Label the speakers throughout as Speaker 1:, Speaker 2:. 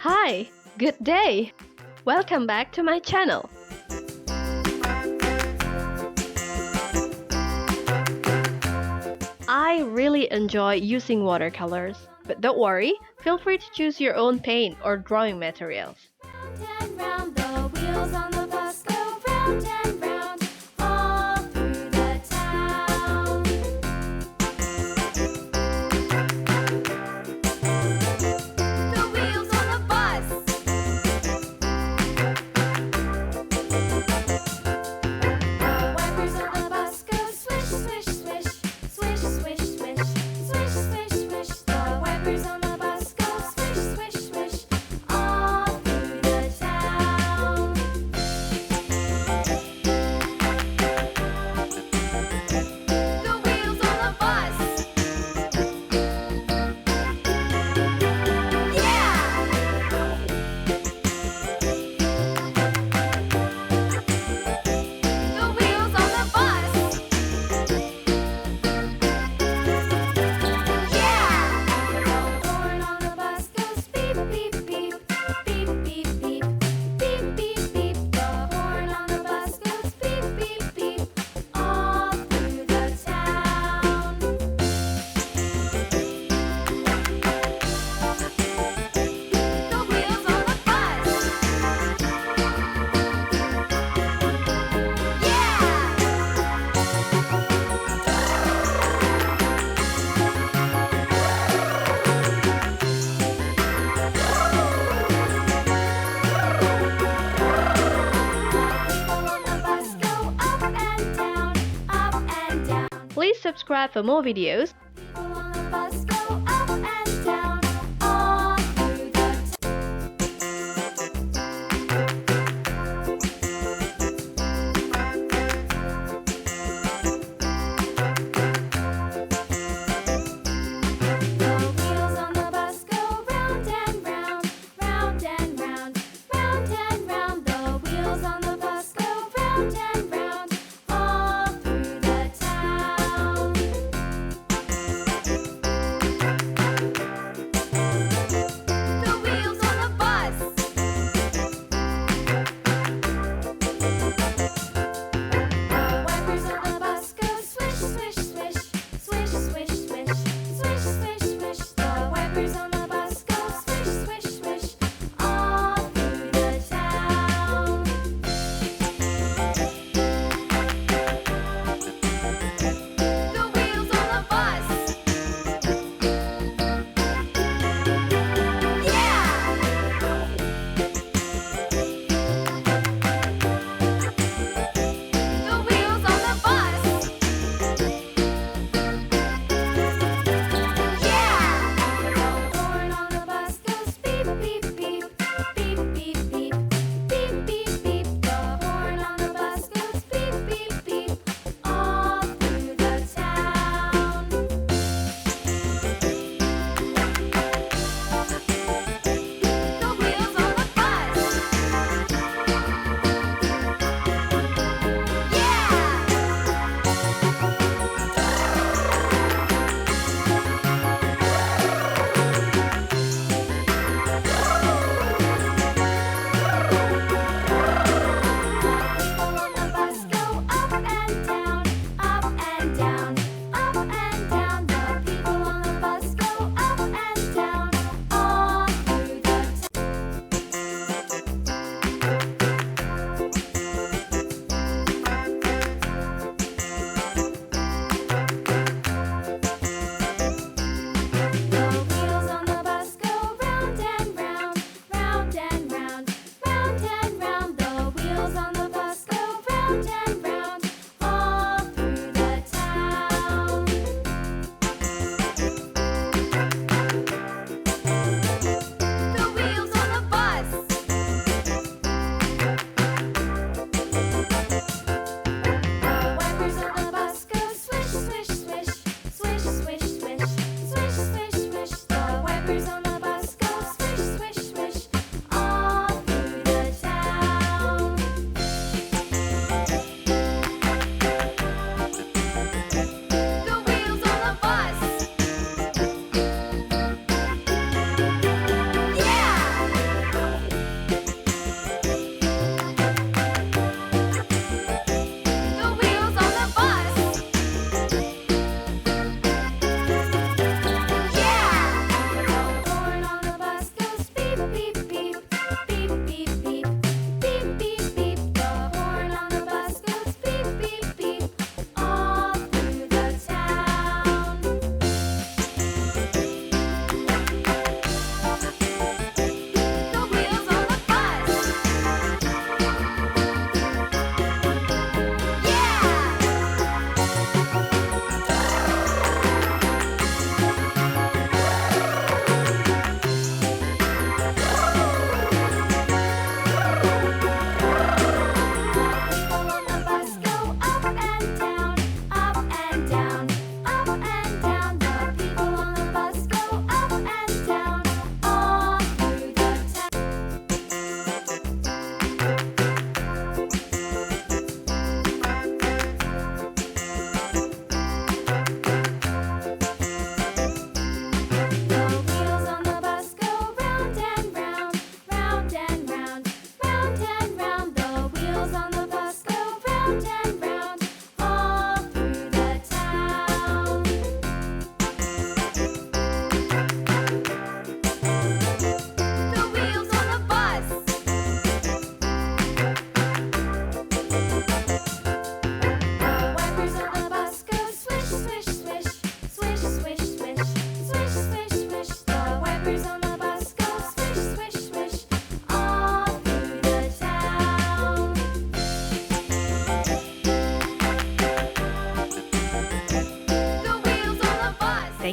Speaker 1: Hi, good day. Welcome back to my channel. I really enjoy using watercolors, but don't worry, feel free to choose your own paint or drawing materials.
Speaker 2: Round and round, the wheels on the bus go round and round, all through the town. The wheels on the bus. The wipers on the bus go swish, swish, swish, swish, swish, swish, swish, swish, swish. The wipers on the bus go swish, swish, swish, all through the town. The wheels on the bus. Yeah! The wheels on the bus. Yeah! The horn on the bus goes beep, beep, beep, beep, beep, beep, beep, beep, beep. The horn on the bus goes beep, beep, beep, all through the town. The wheels on the bus. People on the bus go up and down, up and down.
Speaker 1: Please subscribe for more videos.
Speaker 2: People on the bus go up and down, all through the The wheels on the bus go round and round, round and round, round and round. The wheels on the bus go round and round, all through the town.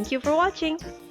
Speaker 1: Thank you for watching!